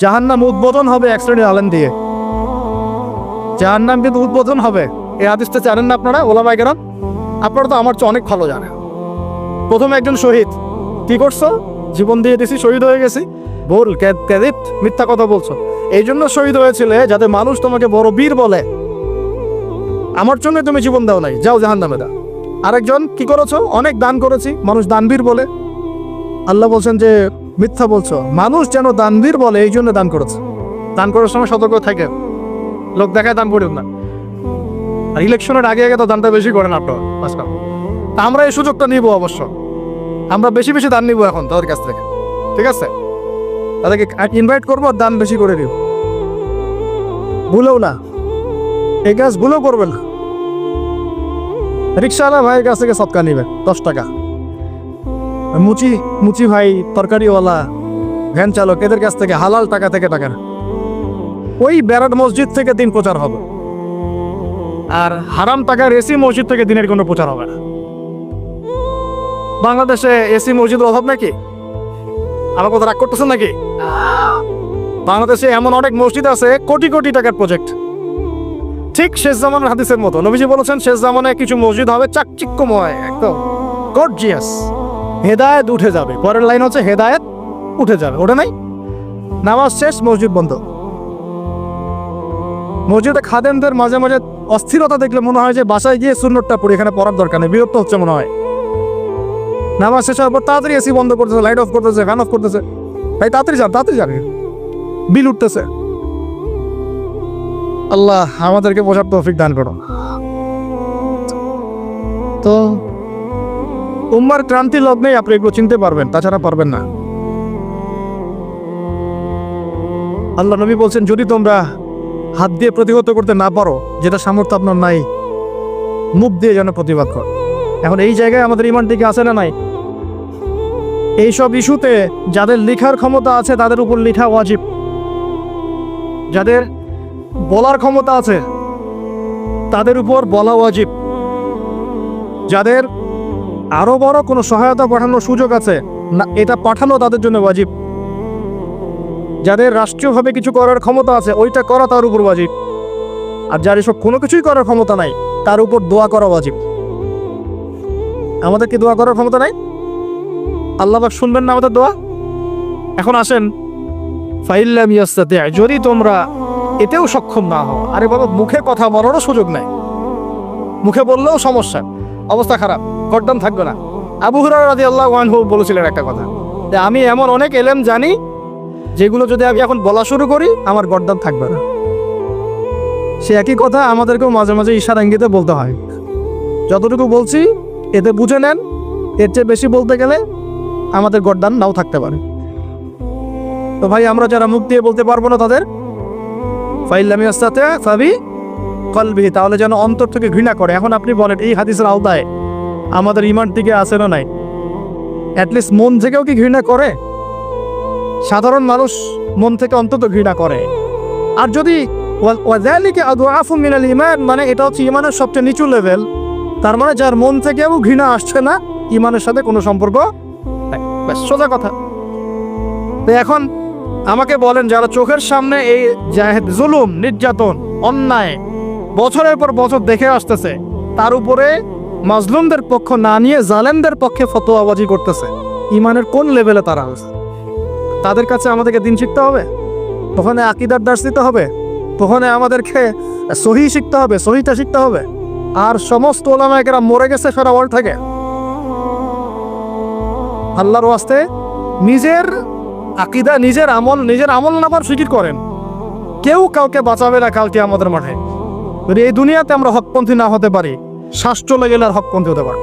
জাহান্নাম উদ্বোধন হবে এক শ্রেণীর আলেম দিয়ে। জাহান্নাম কিন্তু উদ্বোধন হবে। এই হাদিসটা জানেন না আপনারা ওলামায়ে কেরাম? আপনারা তো আমার চেয়ে অনেক ভালো জানেন। প্রথমে একজন শহীদ, কি করছো? জীবন দিয়ে দিছি, শহীদ হয়ে গেছি। ভুল, ক্যাদিব, মিথ্যা কথা বলছো। এই জন্য শহীদ হয়েছিলে যাতে মানুষ তোমাকে বড় বীর বলে। আমার জন্য তুমি জীবন দাও নাই, যাও জাহান্নামে দাও। আরেকজন, কি করেছো? অনেক দান করেছি, মানুষ দানবীর বলে। আল্লাহ বলছেন যে মিথ্যা বলছো, মানুষ যেন দানবীর বলে এই জন্য দান করেছে। দান করার সময় সতর্ক থাকে, লোক দেখায় দান করেন না। আর ইলেকশনের আগে আগে তো দানটা বেশি করেন আপনার আজকাল। তা আমরা এই সুযোগটা নিব, অবশ্য আমরা বেশি বেশি দান নিব এখন তাদের কাছ থেকে, ঠিক আছে? তাদেরকে ইনভাইট করবো, দান বেশি করে দিব। ভুলেও না, এই কাজ ভুলেও করবেন না। রিক্সাওয়ালা ভাইয়ের কাছ থেকে সৎকার নিবে 10 টাকা। মুচি ভাই, তরকারিওয়ালা, ভ্যান চালক, এদের কাছ থেকে হালাল টাকা থেকে টাকা না। ওই ব্যারাট মসজিদ থেকে দিন প্রচার হবে, আর হারাম টাকার এসি মসজিদ থেকে দিনের কোনো প্রচার হবে না। বাংলাদেশে এসি মসজিদের অভাব নাকি? আমার কথা রাগ করতেছেন নাকি? বাংলাদেশে এমন অনেক মসজিদ আছে কোটি কোটি টাকার প্রজেক্ট। ঠিক শেষ জামানের হাদিসের মতো নবীজি বলেছেন, শেষ জামানায় কিছু মসজিদ হবে চাকচিক্যময়, একদম গর্জিয়াস, হেদায়েত উঠে যাবে। পরের লাইন হচ্ছে হেদায়েত উঠে যাবে। ওটা নাই, নামাজ শেষ, মসজিদ বন্ধ। মসজিদে খাদেমদের মাঝে মাঝে অস্থিরতা দেখলে মনে হয় যে বাসায় গিয়ে সুন্নতটা পড়ি, এখানে পড়ার দরকার নেই, বিরক্ত হচ্ছে মনে হয়। নামাজ শেষ হওয়ার পর তাড়াতাড়ি এসি বন্ধ করতেছে, লাইট অফ করতেছে, ফ্যান অফ করতেছে। ভাই তাড়াতাড়ি যান, বিল উঠতেছে। আল্লাহ আমাদেরকে বোঝার তৌফিক দান করো। তো উম্মার ক্রান্তি লগ্নেই আপনি এগুলো চিনতে পারবেন, তাছাড়া পারবেন না। আল্লাহ নবী বলছেন, যদি তোমরা হাত দিয়ে প্রতিহত করতে না পারো, যেটা সামর্থ্য আপনার নাই, মুখ দিয়ে যেন প্রতিবাদ কর। এখন এই জায়গায় আমাদের ইমান থেকে আসে না নাই? এইসব ইস্যুতে যাদের লেখার ক্ষমতা আছে তাদের উপর লেখা ওয়াজিব, যাদের বলার ক্ষমতা আছে তাদের উপর বলা ওয়াজিব, যাদের আরো বড় কোনো সহায়তা পাঠানোর সুযোগ আছে না, এটা পাঠানো তাদের জন্য ওয়াজিব। যাদের রাষ্ট্রীয়ভাবে কিছু করার ক্ষমতা আছে ওইটা করা তার উপর ওয়াজিব। আর যার এসব কোনো কিছুই করার ক্ষমতা নাই তার উপর দোয়া করা ওয়াজিব। আমাদের কি দোয়া করার ক্ষমতা নাই? আল্লাহ পাক শুনবেন না আমাদের দোয়া? এখন আসেন, ফাইল্লাম ইয়াস্তাতি, যদি তোমরা এতেও সক্ষম না হও। আরে বাবা, মুখে কথা বলারও সুযোগ নাই, মুখে বললেও সমস্যা, অবস্থা খারাপ, গর্দান থাকবে না। আবু হুরায়রা রাদিয়াল্লাহু আনহু বলেছিলেন একটা কথা, যে আমি এমন অনেক ইলম জানি যেগুলো যদি আমি এখন বলা শুরু করি আমার গর্দান থাকবে না। সে একই কথা আমাদেরকেও মাঝে মাঝে ইশারা ইঙ্গিতে বলতে হয়। যতটুকু বলছি এতে বুঝে নেন, এর চেয়ে বেশি বলতে গেলে আমাদের গর্দান নাও থাকতে পারে। তো ভাই, আমরা যারা মুখ দিয়ে বলতে পারবো না তাদের ফাইল্লাম ইয়াস্তাতি ফাবি কলবিহি, তাহলে যেন অন্তর থেকে ঘৃণা করে। এখন আপনি বলেন, এই হাদিসের আওতায় আমাদের ইমান থেকে আছে না নাই? অ্যাটলিস্ট মন থেকেও কি ঘৃণা করে? সাধারণ মানুষ মন থেকে অন্তত ঘৃণা করে। আর যদি ওয়াযালিকা আদআফু মিনাল ঈমান, মানে এটা হচ্ছে ঈমানের সবচেয়ে নিচু লেভেল, তার মানে যার মন থেকেও ঘৃণা আসছে না, ঈমানের সাথে কোনো সম্পর্ক নাই। ব্যাস, সোজা কথা। তো এখন আমাকে বলেন, যারা চোখের সামনে এই জুলুম, নির্যাতন, অন্যায় বছরের পর বছর দেখে আসতেছে, তার উপরে মাজলুমদের পক্ষ না নিয়ে জালেমদের পক্ষে ফতোয়াবাজি করতেছে, ঈমানের কোন লেভেলে তারা আছে? তাদের কাছে আমাদেরকে দিন শিখতে হবে, ওখানে আকীদার দার্স দিতে হবে, ওখানে আমাদেরকে সহিহ শিখতে হবে, সহিহটা শিখতে হবে। আর সমস্ত উলামায়ে কেরাম মরে গেছে সারা ওয়ার্ল্ড থেকে। আল্লাহর ওয়াস্তে নিজের আকীদা, নিজের আমল নামার ফিকির করেন। কেউ কাউকে বাঁচাবে না কালকে আমাদের মাঠে। যদি এই দুনিয়াতে আমরা হকপন্থী না হতে পারি, শ্বাস চলে গেলে আর হকপন্থী হতে পারে।